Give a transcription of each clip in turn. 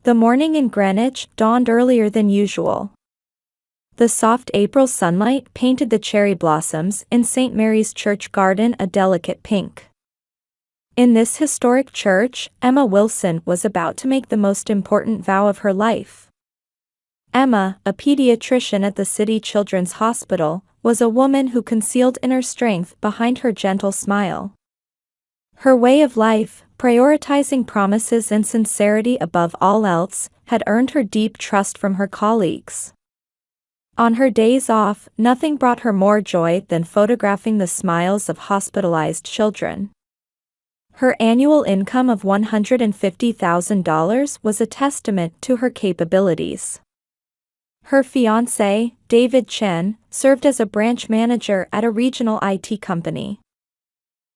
The morning in Greenwich dawned earlier than usual. The soft April sunlight painted the cherry blossoms in St. Mary's Church garden a delicate pink. In this historic church, Emma Wilson was about to make the most important vow of her life. Emma, a pediatrician at the City Children's Hospital, was a woman who concealed inner strength behind her gentle smile. Her way of life, prioritizing promises and sincerity above all else, had earned her deep trust from her colleagues. On her days off, nothing brought her more joy than photographing the smiles of hospitalized children. Her annual income of $150,000 was a testament to her capabilities. Her fiancé, David Chen, served as a branch manager at a regional IT company.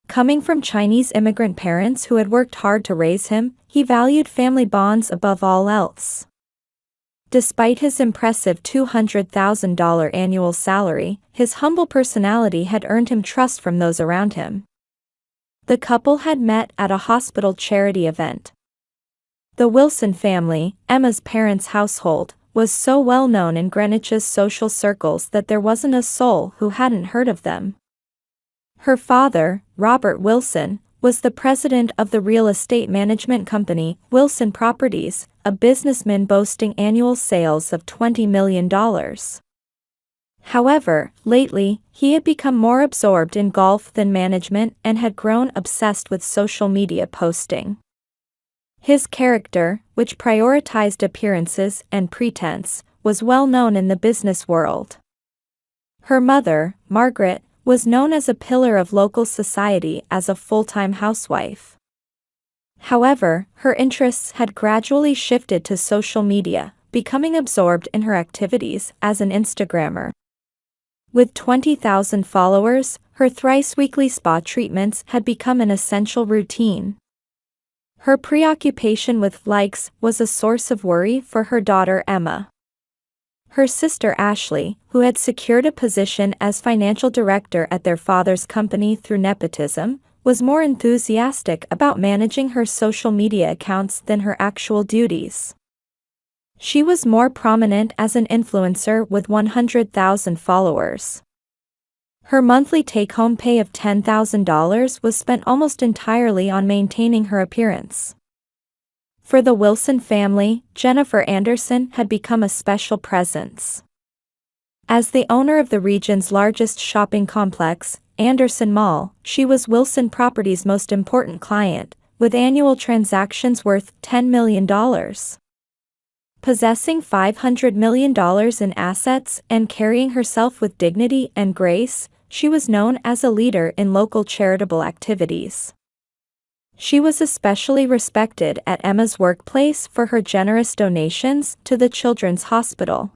Coming from Chinese immigrant parents who had worked hard to raise him, he valued family bonds above all else. Despite his impressive $200,000 annual salary, his humble personality had earned him trust from those around him. The couple had met at a hospital charity event. The Wilson family, Emma's parents' household, was so well known in Greenwich's social circles that there wasn't a soul who hadn't heard of them. Her father, Robert Wilson, was the president of the real estate management company, Wilson Properties, a businessman boasting annual sales of $20 million. However, lately, he had become more absorbed in golf than management and had grown obsessed with social media posting. His character, which prioritized appearances and pretense, was well known in the business world. Her mother, Margaret, was known as a pillar of local society as a full-time housewife. However, her interests had gradually shifted to social media, becoming absorbed in her activities as an Instagrammer. With 20,000 followers, her thrice-weekly spa treatments had become an essential routine. Her preoccupation with likes was a source of worry for her daughter Emma. Her sister Ashley, who had secured a position as financial director at their father's company through nepotism, was more enthusiastic about managing her social media accounts than her actual duties. She was more prominent as an influencer with 100,000 followers. Her monthly take-home pay of $10,000 was spent almost entirely on maintaining her appearance. For the Wilson family, Jennifer Anderson had become a special presence. As the owner of the region's largest shopping complex, Anderson Mall, she was Wilson Properties' most important client, with annual transactions worth $10 million. Possessing $500 million in assets and carrying herself with dignity and grace, she was known as a leader in local charitable activities. She was especially respected at Emma's workplace for her generous donations to the Children's Hospital.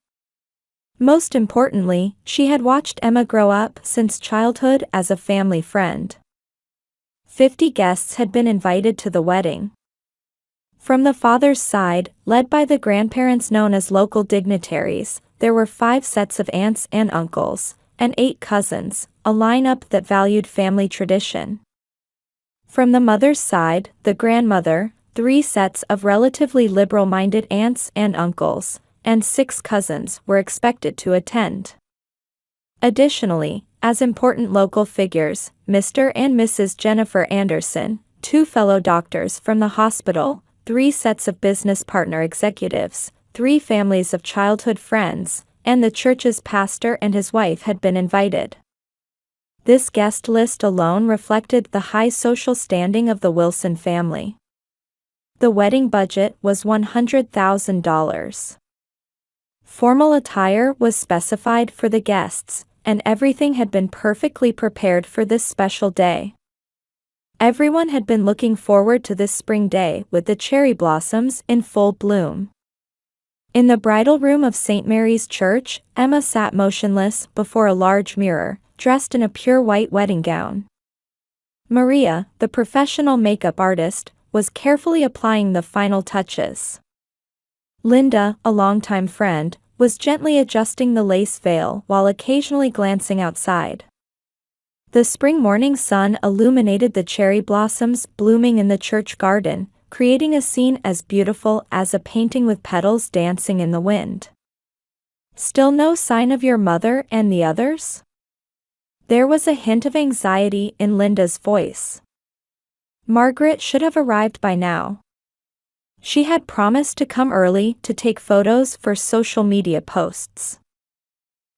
Most importantly, she had watched Emma grow up since childhood as a family friend. 50 guests had been invited to the wedding. From the father's side, led by the grandparents known as local dignitaries, there were 5 sets of aunts and uncles, and 8 cousins, a lineup that valued family tradition. From the mother's side, the grandmother, 3 sets of relatively liberal-minded aunts and uncles, and 6 cousins were expected to attend. Additionally, as important local figures, Mr. and Mrs. Jennifer Anderson, 2 fellow doctors from the hospital, 3 sets of business partner executives, 3 families of childhood friends, and the church's pastor and his wife had been invited. This guest list alone reflected the high social standing of the Wilson family. The wedding budget was $100,000. Formal attire was specified for the guests, and everything had been perfectly prepared for this special day. Everyone had been looking forward to this spring day with the cherry blossoms in full bloom. In the bridal room of St. Mary's Church, Emma sat motionless before a large mirror, dressed in a pure white wedding gown. Maria, the professional makeup artist, was carefully applying the final touches. Linda, a longtime friend, was gently adjusting the lace veil while occasionally glancing outside. The spring morning sun illuminated the cherry blossoms blooming in the church garden, creating a scene as beautiful as a painting with petals dancing in the wind. Still no sign of your mother and the others? There was a hint of anxiety in Linda's voice. Margaret should have arrived by now. She had promised to come early to take photos for social media posts.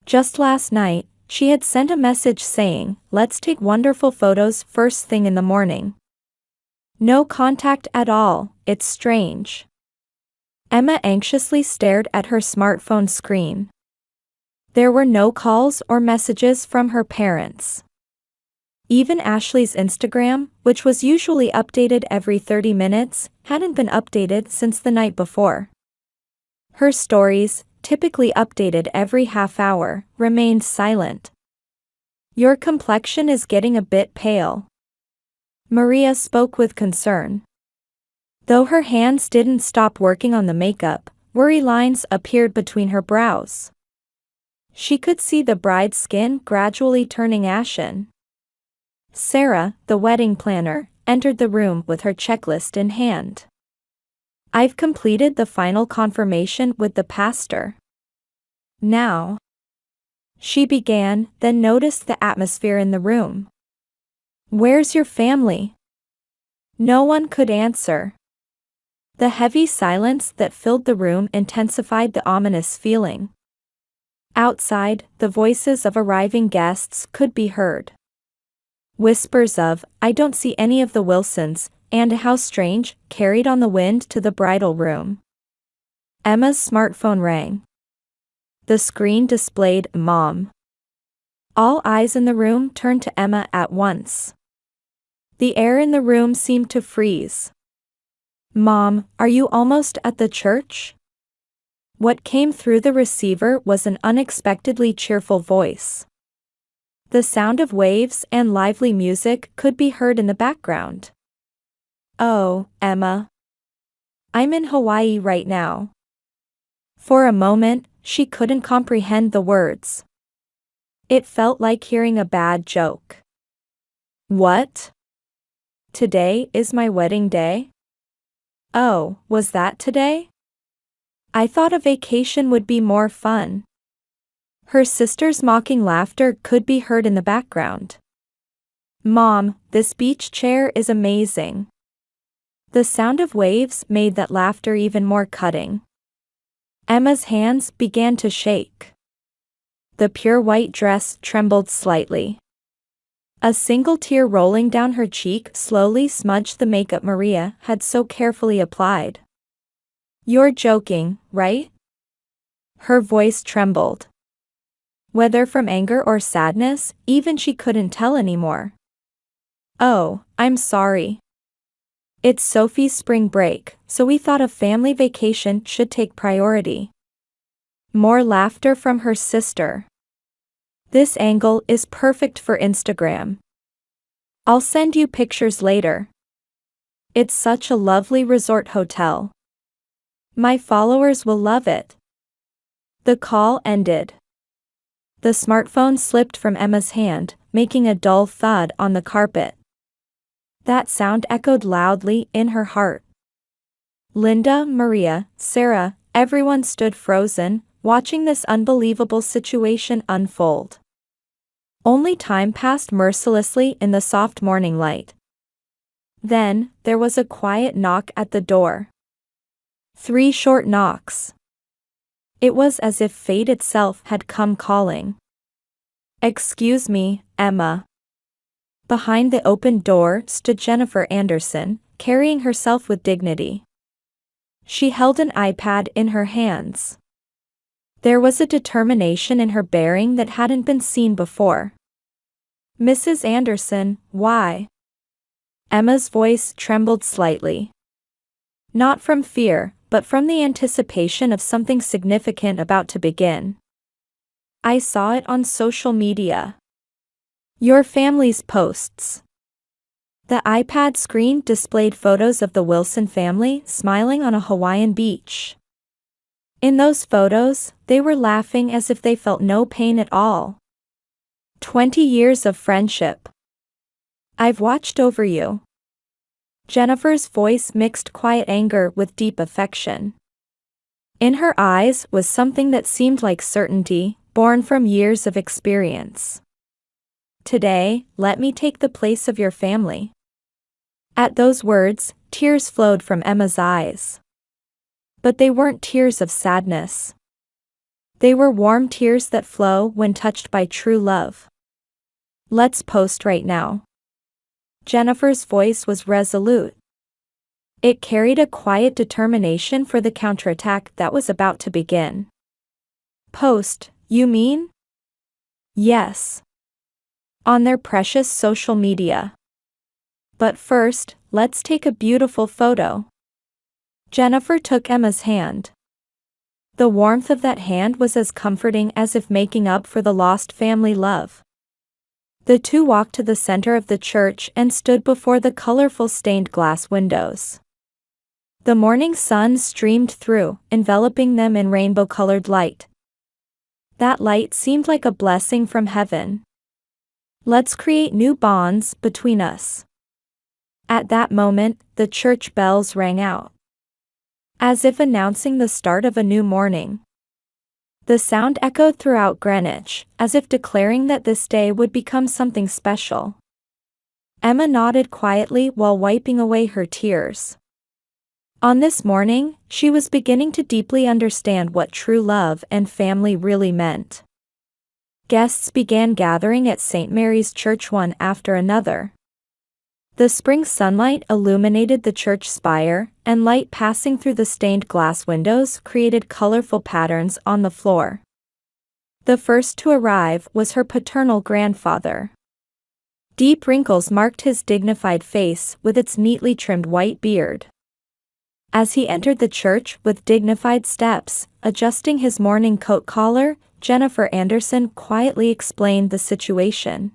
Just last night, she had sent a message saying, "Let's take wonderful photos first thing in the morning." No contact at all, it's strange. Emma anxiously stared at her smartphone screen. There were no calls or messages from her parents. Even Ashley's Instagram, which was usually updated every 30 minutes, hadn't been updated since the night before. Her stories, typically updated every half hour, remained silent. "Your complexion is getting a bit pale." Maria spoke with concern. Though her hands didn't stop working on the makeup, worry lines appeared between her brows. She could see the bride's skin gradually turning ashen. Sarah, the wedding planner, entered the room with her checklist in hand. "I've completed the final confirmation with the pastor. Now," she began, then noticed the atmosphere in the room. "Where's your family?" No one could answer. The heavy silence that filled the room intensified the ominous feeling. Outside, the voices of arriving guests could be heard. Whispers of, "I don't see any of the Wilsons," and "How strange," carried on the wind to the bridal room. Emma's smartphone rang. The screen displayed "Mom." All eyes in the room turned to Emma at once. The air in the room seemed to freeze. "Mom, are you almost at the church?" What came through the receiver was an unexpectedly cheerful voice. The sound of waves and lively music could be heard in the background. "Oh, Emma. I'm in Hawaii right now." For a moment, she couldn't comprehend the words. It felt like hearing a bad joke. "What? Today is my wedding day?" "Oh, was that today? I thought a vacation would be more fun." Her sister's mocking laughter could be heard in the background. "Mom, this beach chair is amazing." The sound of waves made that laughter even more cutting. Emma's hands began to shake. The pure white dress trembled slightly. A single tear rolling down her cheek slowly smudged the makeup Maria had so carefully applied. "You're joking, right?" Her voice trembled. Whether from anger or sadness, even she couldn't tell anymore. "Oh, I'm sorry. It's Sophie's spring break, so we thought a family vacation should take priority." More laughter from her sister. "This angle is perfect for Instagram. I'll send you pictures later. It's such a lovely resort hotel. My followers will love it." The call ended. The smartphone slipped from Emma's hand, making a dull thud on the carpet. That sound echoed loudly in her heart. Linda, Maria, Sarah, everyone stood frozen, watching this unbelievable situation unfold. Only time passed mercilessly in the soft morning light. Then, there was a quiet knock at the door. 3 short knocks. It was as if fate itself had come calling. "Excuse me, Emma." Behind the open door stood Jennifer Anderson, carrying herself with dignity. She held an iPad in her hands. There was a determination in her bearing that hadn't been seen before. "Mrs. Anderson, why?" Emma's voice trembled slightly. Not from fear, but from the anticipation of something significant about to begin. "I saw it on social media. Your family's posts." The iPad screen displayed photos of the Wilson family smiling on a Hawaiian beach. In those photos, they were laughing as if they felt no pain at all. 20 years of friendship. "I've watched over you." Jennifer's voice mixed quiet anger with deep affection. In her eyes was something that seemed like certainty, born from years of experience. Today, let me take the place of your family. At those words, tears flowed from Emma's eyes. But they weren't tears of sadness. They were warm tears that flow when touched by true love. Let's post right now. Jennifer's voice was resolute. It carried a quiet determination for the counterattack that was about to begin. Post, you mean? Yes. On their precious social media. But first, let's take a beautiful photo. Jennifer took Emma's hand. The warmth of that hand was as comforting as if making up for the lost family love. The two walked to the center of the church and stood before the colorful stained glass windows. The morning sun streamed through, enveloping them in rainbow-colored light. That light seemed like a blessing from heaven. Let's create new bonds between us. At that moment, the church bells rang out, as if announcing the start of a new morning. The sound echoed throughout Greenwich, as if declaring that this day would become something special. Emma nodded quietly while wiping away her tears. On this morning, she was beginning to deeply understand what true love and family really meant. Guests began gathering at St. Mary's Church one after another. The spring sunlight illuminated the church spire, and light passing through the stained glass windows created colorful patterns on the floor. The first to arrive was her paternal grandfather. Deep wrinkles marked his dignified face with its neatly trimmed white beard. As he entered the church with dignified steps, adjusting his morning coat collar, Jennifer Anderson quietly explained the situation.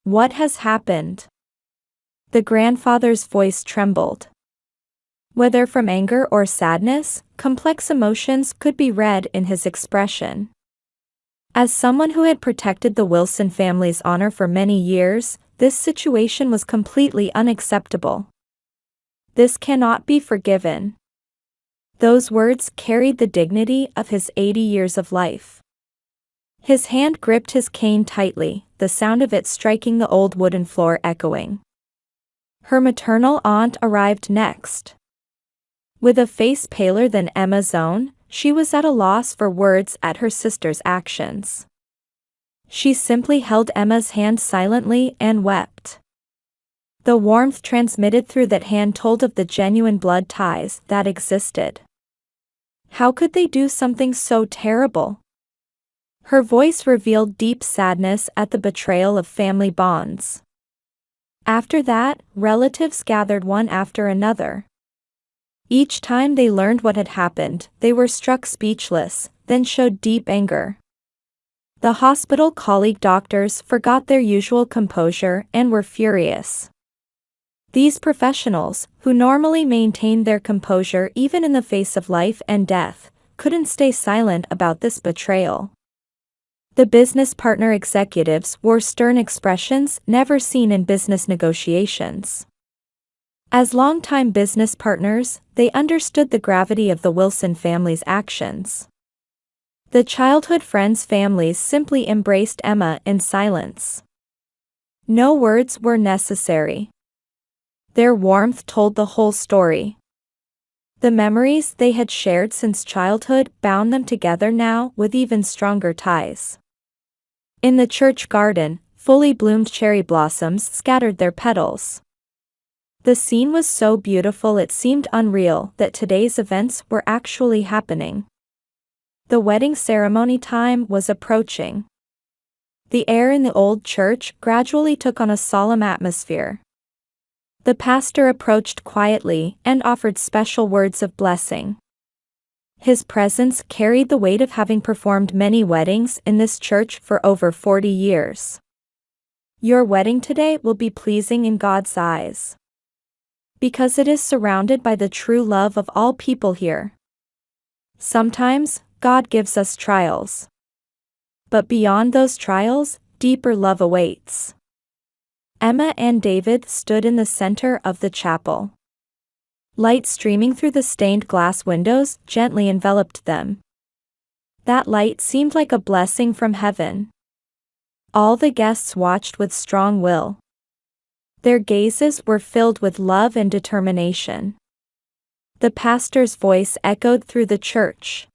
"What has happened?" The grandfather's voice trembled. Whether from anger or sadness, complex emotions could be read in his expression. As someone who had protected the Wilson family's honor for many years, this situation was completely unacceptable. "This cannot be forgiven." Those words carried the dignity of his 80 years of life. His hand gripped his cane tightly, the sound of it striking the old wooden floor echoing. Her maternal aunt arrived next. With a face paler than Emma's own, she was at a loss for words at her sister's actions. She simply held Emma's hand silently and wept. The warmth transmitted through that hand told of the genuine blood ties that existed. How could they do something so terrible? Her voice revealed deep sadness at the betrayal of family bonds. After that, relatives gathered one after another. Each time they learned what had happened, they were struck speechless, then showed deep anger. The hospital colleague doctors forgot their usual composure and were furious. These professionals, who normally maintained their composure even in the face of life and death, couldn't stay silent about this betrayal. The business partner executives wore stern expressions never seen in business negotiations. As longtime business partners, they understood the gravity of the Wilson family's actions. The childhood friends' families simply embraced Emma in silence. No words were necessary. Their warmth told the whole story. The memories they had shared since childhood bound them together now with even stronger ties. In the church garden, fully bloomed cherry blossoms scattered their petals. The scene was so beautiful it seemed unreal that today's events were actually happening. The wedding ceremony time was approaching. The air in the old church gradually took on a solemn atmosphere. The pastor approached quietly and offered special words of blessing. His presence carried the weight of having performed many weddings in this church for over 40 years. "Your wedding today will be pleasing in God's eyes, because it is surrounded by the true love of all people here. Sometimes, God gives us trials. But beyond those trials, deeper love awaits." Emma and David stood in the center of the chapel. Light streaming through the stained glass windows gently enveloped them. That light seemed like a blessing from heaven. All the guests watched with strong will. Their gazes were filled with love and determination. The pastor's voice echoed through the church.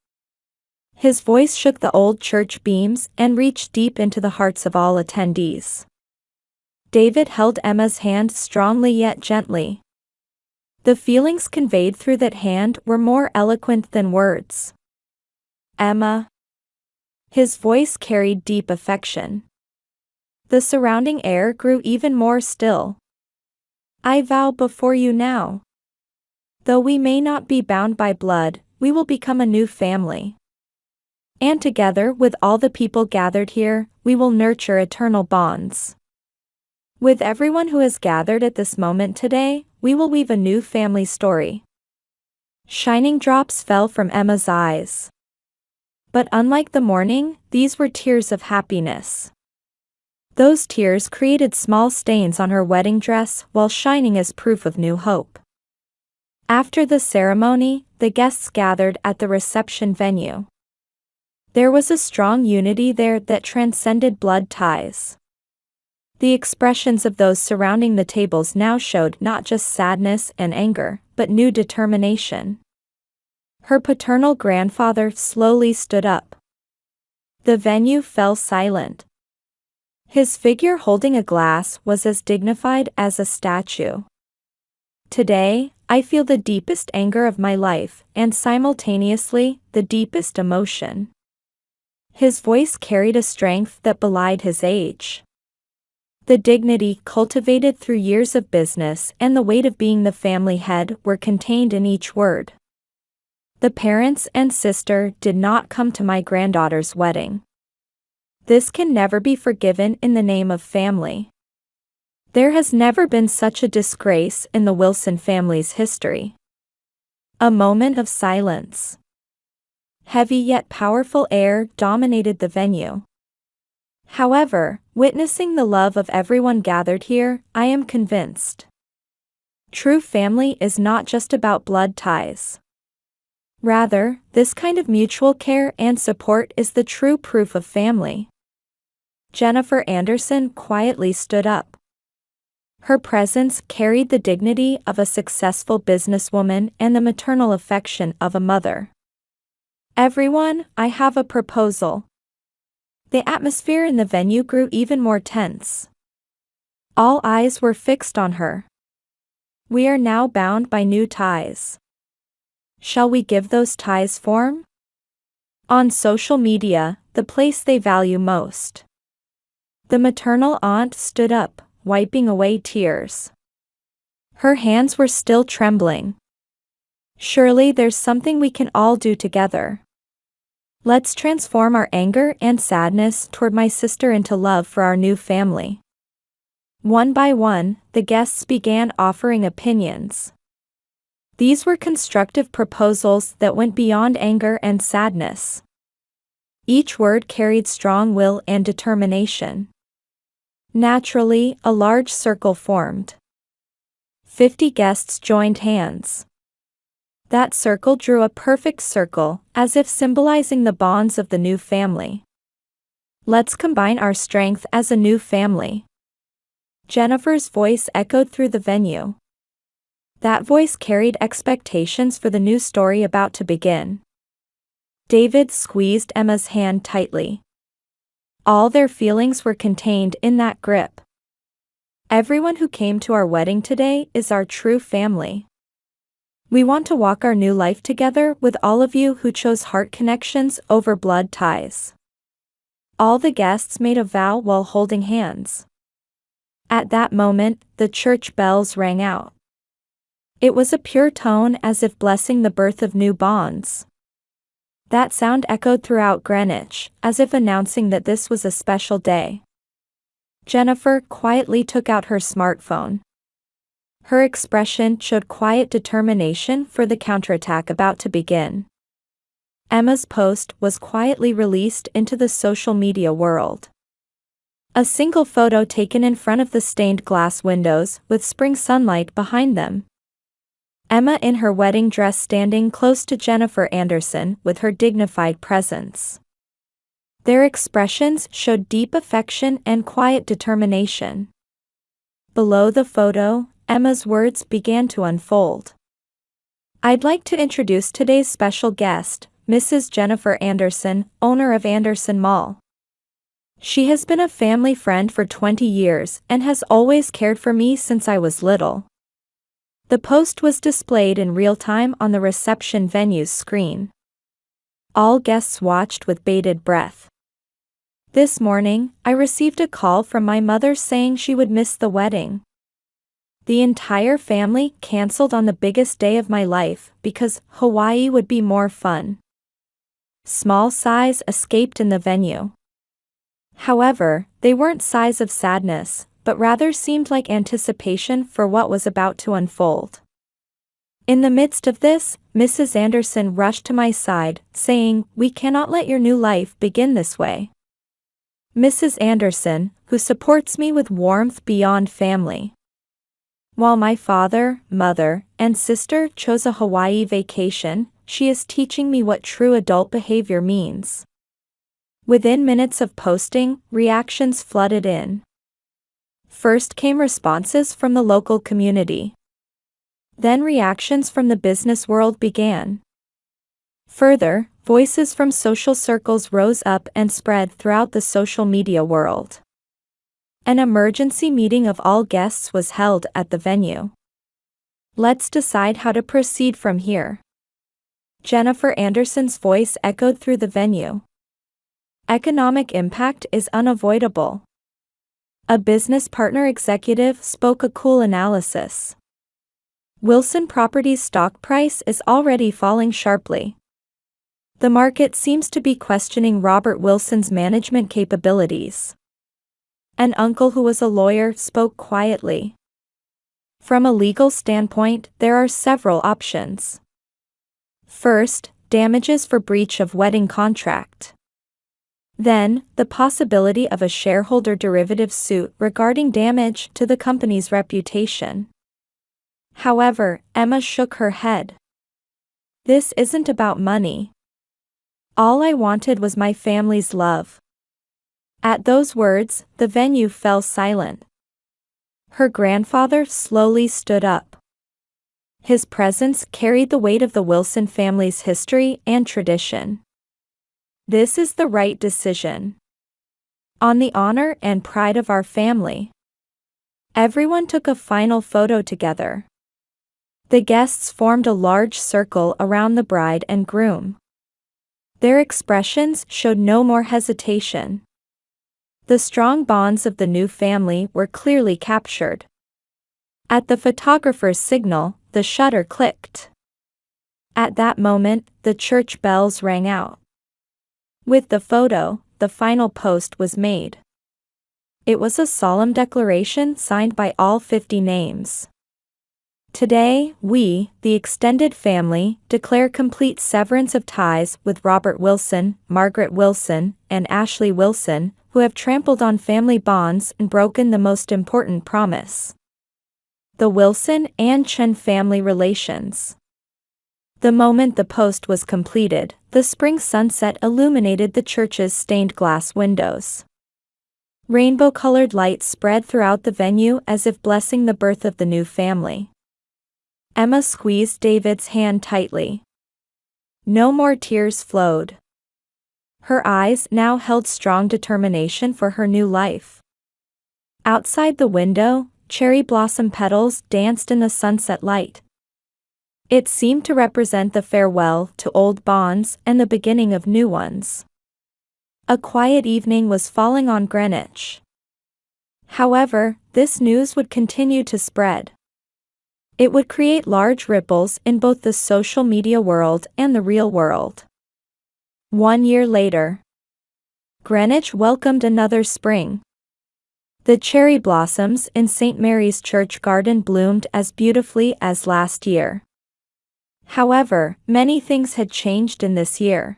His voice shook the old church beams and reached deep into the hearts of all attendees. David held Emma's hand strongly yet gently. The feelings conveyed through that hand were more eloquent than words. Emma. His voice carried deep affection. The surrounding air grew even more still. I vow before you now. Though we may not be bound by blood, we will become a new family. And together with all the people gathered here, we will nurture eternal bonds. With everyone who has gathered at this moment today, we will weave a new family story. Shining drops fell from Emma's eyes. But unlike the morning, these were tears of happiness. Those tears created small stains on her wedding dress while shining as proof of new hope. After the ceremony, the guests gathered at the reception venue. There was a strong unity there that transcended blood ties. The expressions of those surrounding the tables now showed not just sadness and anger, but new determination. Her paternal grandfather slowly stood up. The venue fell silent. His figure holding a glass was as dignified as a statue. Today, I feel the deepest anger of my life, and simultaneously, the deepest emotion. His voice carried a strength that belied his age. The dignity cultivated through years of business and the weight of being the family head were contained in each word. The parents and sister did not come to my granddaughter's wedding. This can never be forgiven in the name of family. There has never been such a disgrace in the Wilson family's history. A moment of silence. Heavy yet powerful air dominated the venue. However, witnessing the love of everyone gathered here, I am convinced. True family is not just about blood ties. Rather, this kind of mutual care and support is the true proof of family. Jennifer Anderson quietly stood up. Her presence carried the dignity of a successful businesswoman and the maternal affection of a mother. Everyone, I have a proposal. The atmosphere in the venue grew even more tense. All eyes were fixed on her. We are now bound by new ties. Shall we give those ties form? On social media, the place they value most. The maternal aunt stood up, wiping away tears. Her hands were still trembling. Surely there's something we can all do together. Let's transform our anger and sadness toward my sister into love for our new family. One by one, the guests began offering opinions. These were constructive proposals that went beyond anger and sadness. Each word carried strong will and determination. Naturally, a large circle formed. 50 guests joined hands. That circle drew a perfect circle, as if symbolizing the bonds of the new family. Let's combine our strength as a new family. Jennifer's voice echoed through the venue. That voice carried expectations for the new story about to begin. David squeezed Emma's hand tightly. All their feelings were contained in that grip. Everyone who came to our wedding today is our true family. We want to walk our new life together with all of you who chose heart connections over blood ties. All the guests made a vow while holding hands. At that moment, the church bells rang out. It was a pure tone as if blessing the birth of new bonds. That sound echoed throughout Greenwich, as if announcing that this was a special day. Jennifer quietly took out her smartphone. Her expression showed quiet determination for the counterattack about to begin. Emma's post was quietly released into the social media world. A single photo taken in front of the stained glass windows with spring sunlight behind them. Emma in her wedding dress standing close to Jennifer Anderson with her dignified presence. Their expressions showed deep affection and quiet determination. Below the photo, Emma's words began to unfold. I'd like to introduce today's special guest, Mrs. Jennifer Anderson, owner of Anderson Mall. She has been a family friend for 20 years and has always cared for me since I was little. The post was displayed in real time on the reception venue's screen. All guests watched with bated breath. This morning, I received a call from my mother saying she would miss the wedding. The entire family canceled on the biggest day of my life because Hawaii would be more fun. Small sighs escaped in the venue. However, they weren't sighs of sadness, but rather seemed like anticipation for what was about to unfold. In the midst of this, Mrs. Anderson rushed to my side, saying, "We cannot let your new life begin this way." Mrs. Anderson, who supports me with warmth beyond family. While my father, mother, and sister chose a Hawaii vacation, she is teaching me what true adult behavior means. Within minutes of posting, reactions flooded in. First came responses from the local community. Then reactions from the business world began. Further, voices from social circles rose up and spread throughout the social media world. An emergency meeting of all guests was held at the venue. Let's decide how to proceed from here. Jennifer Anderson's voice echoed through the venue. Economic impact is unavoidable. A business partner executive spoke a cool analysis. Wilson Properties' stock price is already falling sharply. The market seems to be questioning Robert Wilson's management capabilities. An uncle who was a lawyer spoke quietly. From a legal standpoint, there are several options. First, damages for breach of wedding contract. Then, the possibility of a shareholder derivative suit regarding damage to the company's reputation. However, Emma shook her head. This isn't about money. All I wanted was my family's love. At those words, the venue fell silent. Her grandfather slowly stood up. His presence carried the weight of the Wilson family's history and tradition. This is the right decision. On the honor and pride of our family. Everyone took a final photo together. The guests formed a large circle around the bride and groom. Their expressions showed no more hesitation. The strong bonds of the new family were clearly captured. At the photographer's signal, the shutter clicked. At that moment, the church bells rang out. With the photo, the final post was made. It was a solemn declaration signed by all 50 names. Today, we, the extended family, declare complete severance of ties with Robert Wilson, Margaret Wilson, and Ashley Wilson, who have trampled on family bonds and broken the most important promise. The Wilson and Chen family relations. The moment the post was completed, the spring sunset illuminated the church's stained glass windows. Rainbow-colored lights spread throughout the venue as if blessing the birth of the new family. Emma squeezed David's hand tightly. No more tears flowed. Her eyes now held strong determination for her new life. Outside the window, cherry blossom petals danced in the sunset light. It seemed to represent the farewell to old bonds and the beginning of new ones. A quiet evening was falling on Greenwich. However, this news would continue to spread. It would create large ripples in both the social media world and the real world. 1 year later, Greenwich welcomed another spring. The cherry blossoms in St. Mary's Church garden bloomed as beautifully as last year. However, many things had changed in this year.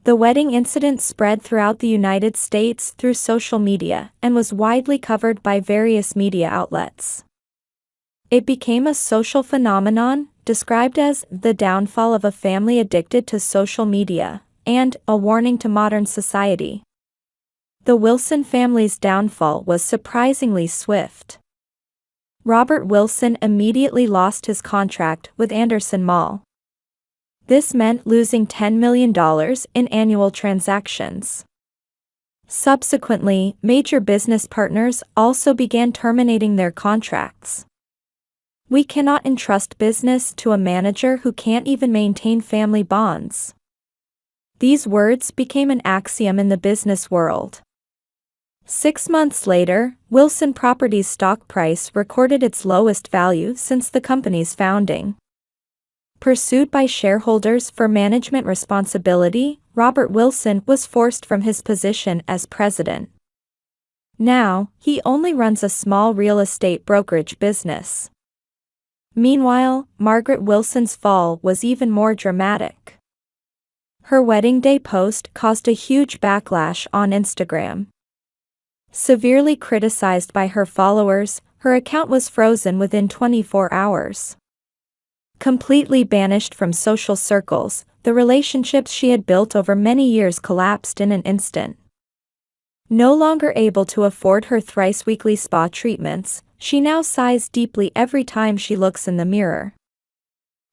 The wedding incident spread throughout the United States through social media and was widely covered by various media outlets. It became a social phenomenon, described as the downfall of a family addicted to social media, and a warning to modern society. The Wilson family's downfall was surprisingly swift. Robert Wilson immediately lost his contract with Anderson Mall. This meant losing $10 million in annual transactions. Subsequently, major business partners also began terminating their contracts. We cannot entrust business to a manager who can't even maintain family bonds. These words became an axiom in the business world. 6 months later, Wilson Properties' stock price recorded its lowest value since the company's founding. Pursued by shareholders for management responsibility, Robert Wilson was forced from his position as president. Now, he only runs a small real estate brokerage business. Meanwhile, Margaret Wilson's fall was even more dramatic. Her wedding day post caused a huge backlash on Instagram. Severely criticized by her followers, her account was frozen within 24 hours. Completely banished from social circles, the relationships she had built over many years collapsed in an instant. No longer able to afford her thrice-weekly spa treatments, she now sighs deeply every time she looks in the mirror.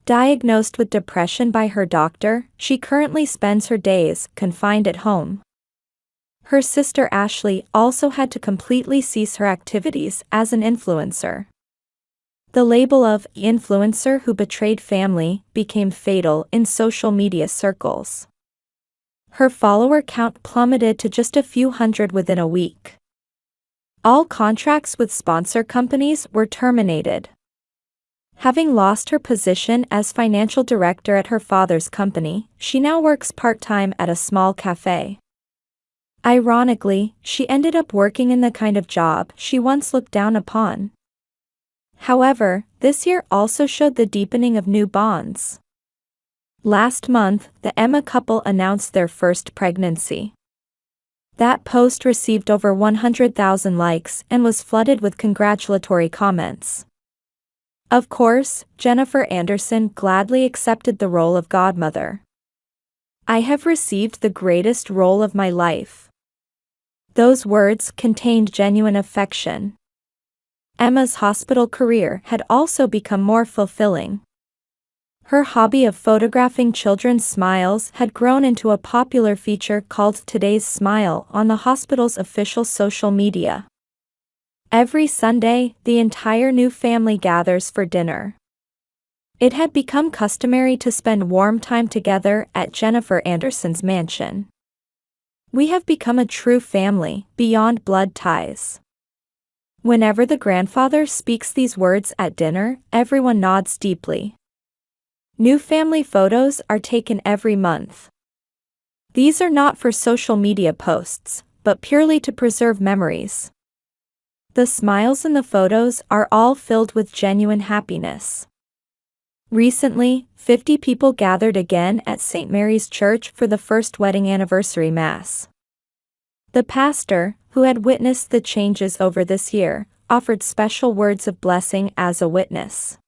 Diagnosed with depression by her doctor, she currently spends her days confined at home. Her sister Ashley also had to completely cease her activities as an influencer. The label of influencer who betrayed family became fatal in social media circles. Her follower count plummeted to just a few hundred within a week. All contracts with sponsor companies were terminated. Having lost her position as financial director at her father's company, she now works part-time at a small cafe. Ironically, she ended up working in the kind of job she once looked down upon. However, this year also showed the deepening of new bonds. Last month, the Emma couple announced their first pregnancy. That post received over 100,000 likes and was flooded with congratulatory comments. Of course, Jennifer Anderson gladly accepted the role of godmother. "I have received the greatest role of my life." Those words contained genuine affection. Emma's hospital career had also become more fulfilling. Her hobby of photographing children's smiles had grown into a popular feature called Today's Smile on the hospital's official social media. Every Sunday, the entire new family gathers for dinner. It had become customary to spend warm time together at Jennifer Anderson's mansion. "We have become a true family, beyond blood ties." Whenever the grandfather speaks these words at dinner, everyone nods deeply. New family photos are taken every month. These are not for social media posts, but purely to preserve memories. The smiles in the photos are all filled with genuine happiness. Recently, 50 people gathered again at St. Mary's Church for the first wedding anniversary mass. The pastor, who had witnessed the changes over this year, offered special words of blessing as a witness.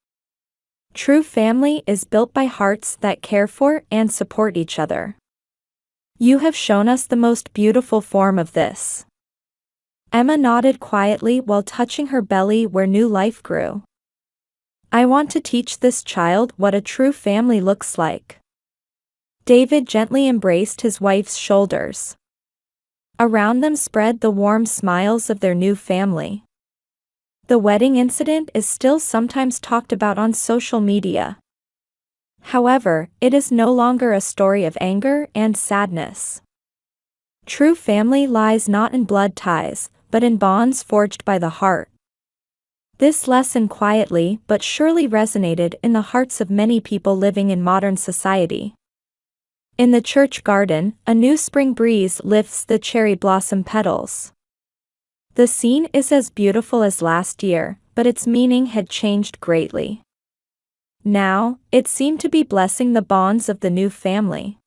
True family is built by hearts that care for and support each other. You have shown us the most beautiful form of this. Emma nodded quietly while touching her belly where new life grew. "I want to teach this child what a true family looks like." David gently embraced his wife's shoulders. Around them spread the warm smiles of their new family. The wedding incident is still sometimes talked about on social media. However, it is no longer a story of anger and sadness. True family lies not in blood ties, but in bonds forged by the heart. This lesson quietly but surely resonated in the hearts of many people living in modern society. In the church garden, a new spring breeze lifts the cherry blossom petals. The scene is as beautiful as last year, but its meaning had changed greatly. Now, it seemed to be blessing the bonds of the new family.